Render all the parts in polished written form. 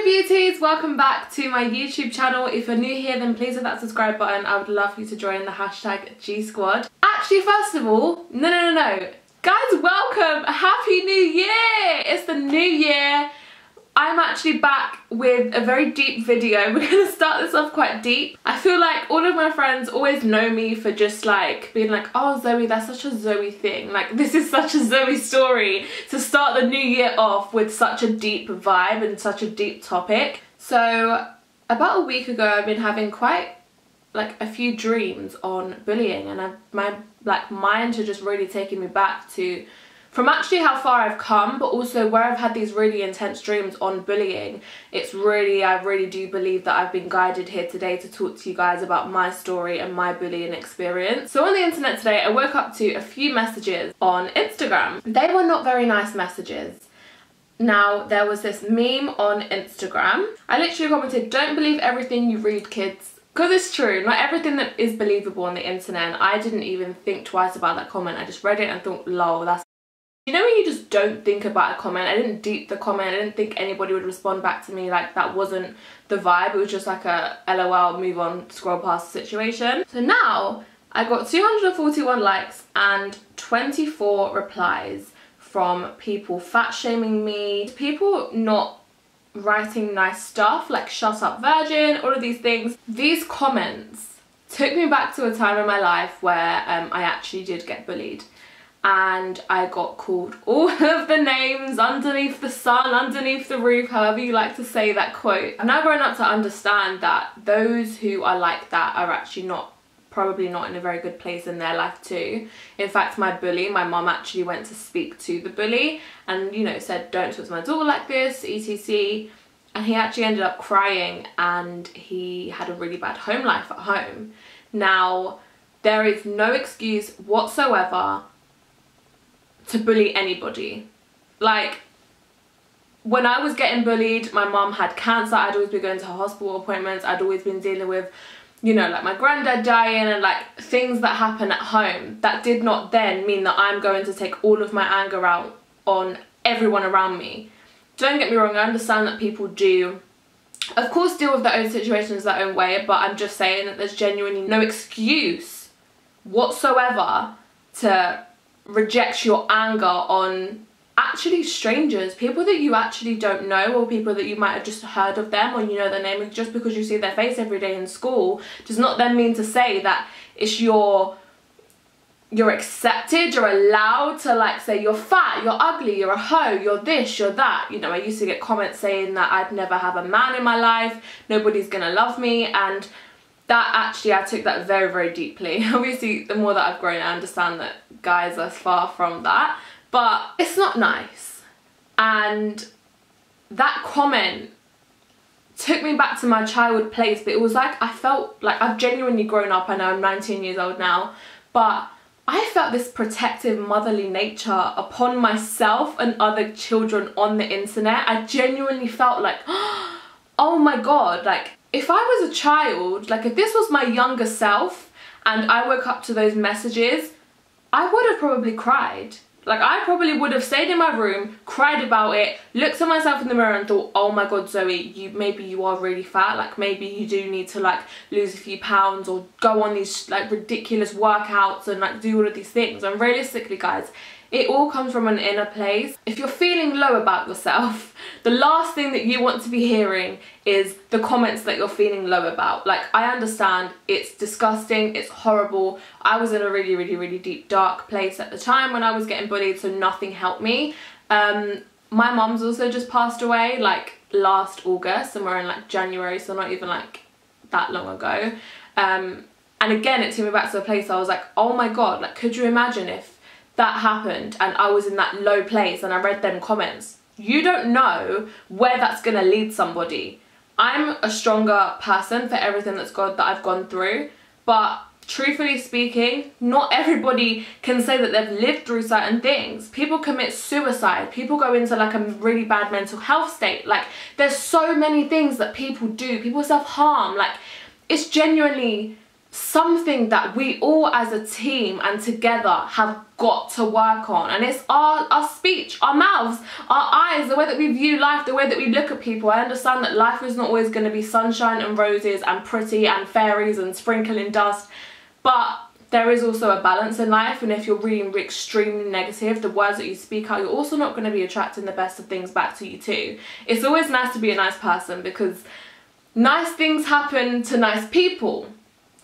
beauties, welcome back to my YouTube channel. If you're new here, then please hit that subscribe button. I would love you to join the hashtag G Squad. Actually, first of all, no. Guys, welcome, happy new year. It's the new year. I'm actually back with a very deep video. We're gonna start this off quite deep. I feel like all of my friends always know me for just like being like, oh Zoe, that's such a Zoe thing. Like, this is such a Zoe story to start the new year off with such a deep vibe and such a deep topic. So about a week ago, I've been having quite like a few dreams on bullying, and my mind had just really taken me back to from actually how far I've come, but also where I've had these really intense dreams on bullying. I really do believe that I've been guided here today to talk to you guys about my story and my bullying experience. So on the internet today, I woke up to a few messages on Instagram. They were not very nice messages. Now, there was this meme on Instagram. I literally commented, don't believe everything you read, kids. Because it's true, not everything that is believable on the internet. And I didn't even think twice about that comment. I just read it and thought, lol, that's... You know when you just don't think about a comment? I didn't deep the comment. I didn't think anybody would respond back to me. Like, that wasn't the vibe. It was just like a LOL, move on, scroll past the situation. So now I got 241 likes and 24 replies from people fat shaming me, people not writing nice stuff like shut up virgin, all of these things. These comments took me back to a time in my life where I actually did get bullied. And I got called all of the names underneath the sun, underneath the roof, however you like to say that quote. I've now grown up to understand that those who are like that are actually probably not in a very good place in their life too. In fact, my bully, my mum actually went to speak to the bully and, you know, said, don't talk to my daughter like this, etc. And he actually ended up crying and he had a really bad home life at home. Now, there is no excuse whatsoever to bully anybody. Like, when I was getting bullied, my mum had cancer. I'd always be going to hospital appointments. I'd always been dealing with, you know, like my granddad dying and like things that happen at home. That did not then mean that I'm going to take all of my anger out on everyone around me. Don't get me wrong, I understand that people do, of course, deal with their own situations their own way, but I'm just saying that there's genuinely no excuse whatsoever to reject your anger on actually strangers, people that you actually don't know, or people that you might have just heard of them or you know their name. Just because you see their face every day in school does not then mean to say that it's you're accepted, you're allowed to like say you're fat, you're ugly, you're a hoe, you're this, you're that. You know, I used to get comments saying that I'd never have a man in my life, nobody's gonna love me, and that actually, I took that very, very deeply. Obviously, the more that I've grown, I understand that guys are far from that, but it's not nice. And that comment took me back to my childhood place, but it was like, I felt like I've genuinely grown up. I know I'm 19 years old now, but I felt this protective motherly nature upon myself and other children on the internet. I genuinely felt like, oh my God, like, if I was a child, like if this was my younger self and I woke up to those messages, I would have probably cried. Like, I probably would have stayed in my room, cried about it, looked at myself in the mirror and thought, oh my God, Zoe, maybe you are really fat. Like, maybe you do need to like lose a few pounds or go on these like ridiculous workouts and like do all of these things. And realistically, guys, it all comes from an inner place. If you're feeling low about yourself, the last thing that you want to be hearing is the comments that you're feeling low about. Like, I understand it's disgusting, it's horrible. I was in a really, really, really deep, dark place at the time when I was getting bullied, so nothing helped me. My mum's also just passed away like last August, and we're in like January, so not even like that long ago. And again, it took me back to a place I was like, oh my God, like, could you imagine if that happened and I was in that low place and I read them comments? You don't know where that's gonna lead somebody. I'm a stronger person for everything that I've gone through, but truthfully speaking, not everybody can say that they've lived through certain things. People commit suicide, people go into like a really bad mental health state. Like, there's so many things that people do, people self-harm. Like, it's genuinely something that we all as a team and together have got to work on. And it's our speech, our mouths, our eyes, the way that we view life, the way that we look at people. I understand that life is not always going to be sunshine and roses and pretty and fairies and sprinkling dust, but there is also a balance in life. And if you're really extremely negative, the words that you speak out, you're also not going to be attracting the best of things back to you too. It's always nice to be a nice person, because nice things happen to nice people.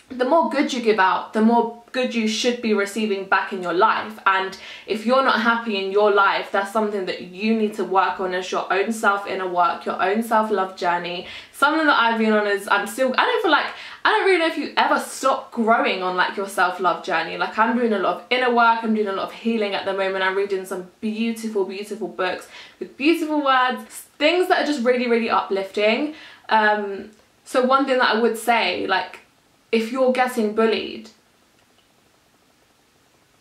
The more good you give out, the more good you should be receiving back in your life. And if you're not happy in your life, that's something that you need to work on as your own self-inner work, your own self-love journey. Something that I've been on is I don't really know if you ever stop growing on like your self-love journey. Like, I'm doing a lot of inner work, I'm doing a lot of healing at the moment. I'm reading some beautiful, beautiful books with beautiful words, things that are just really, really uplifting. So one thing that I would say, like, if you're getting bullied,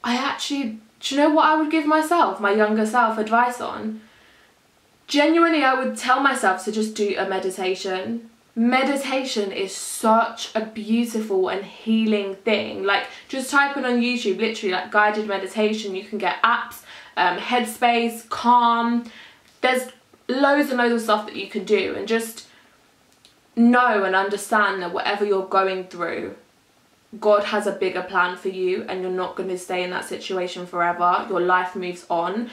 do you know what I would give myself, my younger self, advice on? Genuinely, I would tell myself to just do a meditation. Meditation is such a beautiful and healing thing. Like, just type in on YouTube, literally, like, guided meditation. You can get apps, Headspace, Calm. There's loads and loads of stuff that you can do, and just know and understand that whatever you're going through, God has a bigger plan for you, and you're not going to stay in that situation forever. Your life moves on.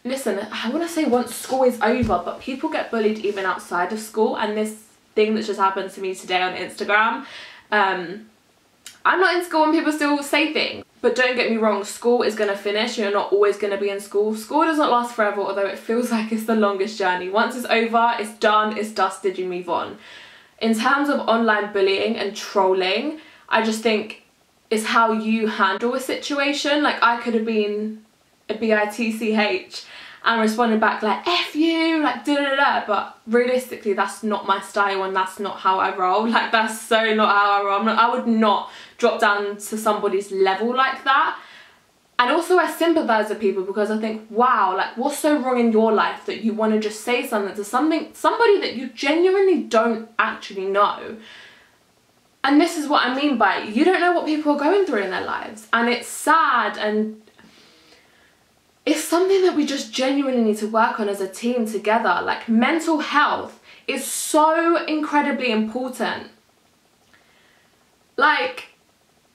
Listen, I want to say once school is over, but people get bullied even outside of school. And this thing that just happened to me today on Instagram, I'm not in school and people still say things. But don't get me wrong, school is going to finish. You're not always going to be in school. School doesn't last forever, although it feels like it's the longest journey. Once it's over, it's done, it's dusted, you move on. In terms of online bullying and trolling, I just think it's how you handle a situation. Like, I could have been a bitch and responded back like, F you, like, da-da-da, but realistically, that's not my style and that's not how I roll. Like, that's so not how I roll. I would not drop down to somebody's level like that. And also, I sympathise with people, because I think, wow, like, what's so wrong in your life that you want to just say something to somebody that you genuinely don't actually know? And this is what I mean by, you don't know what people are going through in their lives. And it's sad, and it's something that we just genuinely need to work on as a team together. Like, mental health is so incredibly important. Like,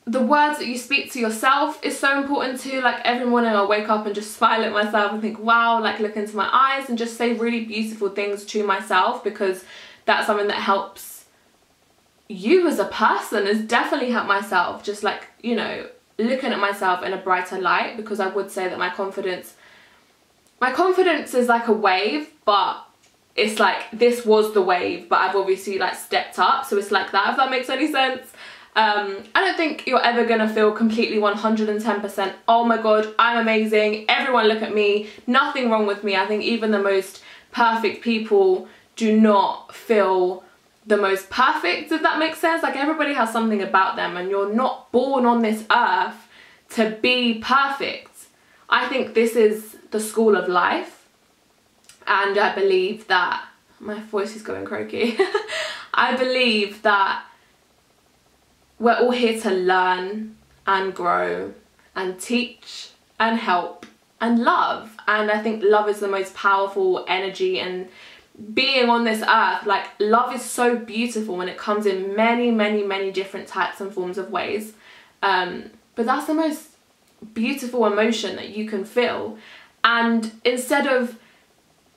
the words that you speak to yourself is so important too. Like, every morning I wake up and just smile at myself and think, wow, like, look into my eyes and just say really beautiful things to myself, because that's something that helps you as a person. Has definitely helped myself, just like, you know, looking at myself in a brighter light, because I would say that my confidence is like a wave, but it's like, this was the wave, but I've obviously like stepped up, so it's like that, if that makes any sense. I don't think you're ever gonna feel completely 110%, oh my god, I'm amazing, everyone look at me, nothing wrong with me. I think even the most perfect people do not feel the most perfect, if that makes sense. Like, everybody has something about them, and you're not born on this earth to be perfect. I think this is the school of life, and I believe that, my voice is going croaky, I believe that we're all here to learn and grow and teach and help and love. And I think love is the most powerful energy, and being on this earth, like, love is so beautiful, and it comes in many, many, many different types and forms of ways. But that's the most beautiful emotion that you can feel. And instead of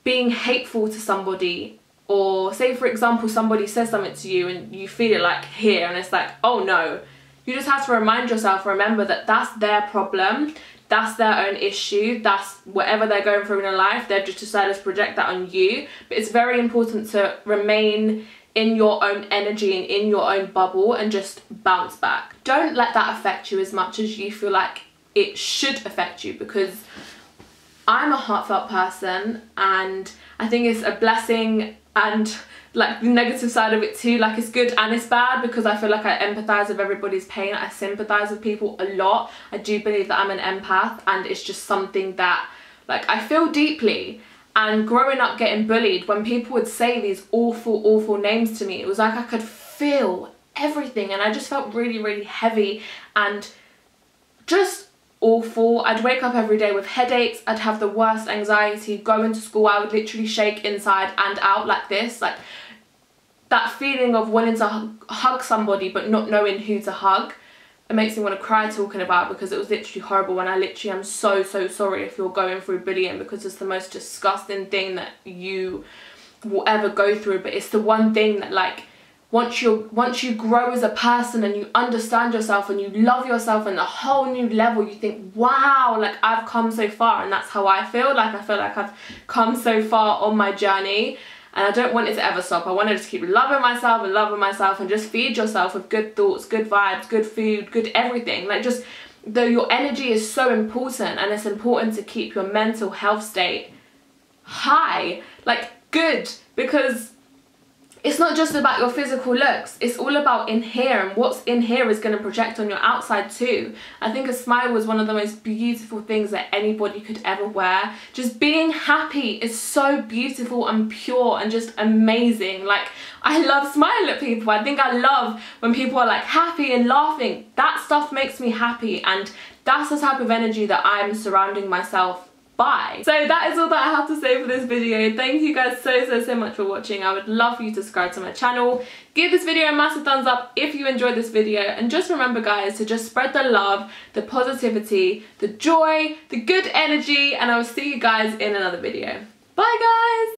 being hateful to somebody, or say for example somebody says something to you and you feel it like here, and it's like, oh no, you just have to remind yourself, remember that that's their problem, that's their own issue, that's whatever they're going through in their life, they've just decided to project that on you. But it's very important to remain in your own energy and in your own bubble, and just bounce back. Don't let that affect you as much as you feel like it should affect you, because I'm a heartfelt person, and I think it's a blessing, and like the negative side of it too, like, it's good and it's bad, because I feel like I empathise with everybody's pain. I sympathise with people a lot. I do believe that I'm an empath, and it's just something that, like, I feel deeply. And growing up getting bullied, when people would say these awful, awful names to me, it was like I could feel everything, and I just felt really, really heavy and just awful. I'd wake up every day with headaches, I'd have the worst anxiety, go into school, I would literally shake inside and out like this, like that feeling of wanting to hug somebody but not knowing who to hug. It makes me want to cry talking about it, because it was literally horrible, and I literally am so sorry if you're going through bullying, because it's the most disgusting thing that you will ever go through. But it's the one thing that, like, once you grow as a person and you understand yourself and you love yourself on a whole new level, you think, wow, like I've come so far. And that's how I feel. Like, I feel like I've come so far on my journey, and I don't want it to ever stop. I want to just keep loving myself and just feed yourself with good thoughts, good vibes, good food, good everything. Like, just though your energy is so important, and it's important to keep your mental health state high, like good, because it's not just about your physical looks, it's all about in here, and what's in here is going to project on your outside too. I think a smile was one of the most beautiful things that anybody could ever wear. Just being happy is so beautiful and pure and just amazing. Like, I love smiling at people. I think I love when people are like happy and laughing. That stuff makes me happy, and that's the type of energy that I'm surrounding myself by. So that is all that I have to say for this video. Thank you guys so much for watching. I would love for you to subscribe to my channel. Give this video a massive thumbs up if you enjoyed this video, and just remember guys to just spread the love, the positivity, the joy, the good energy, and I will see you guys in another video. Bye guys!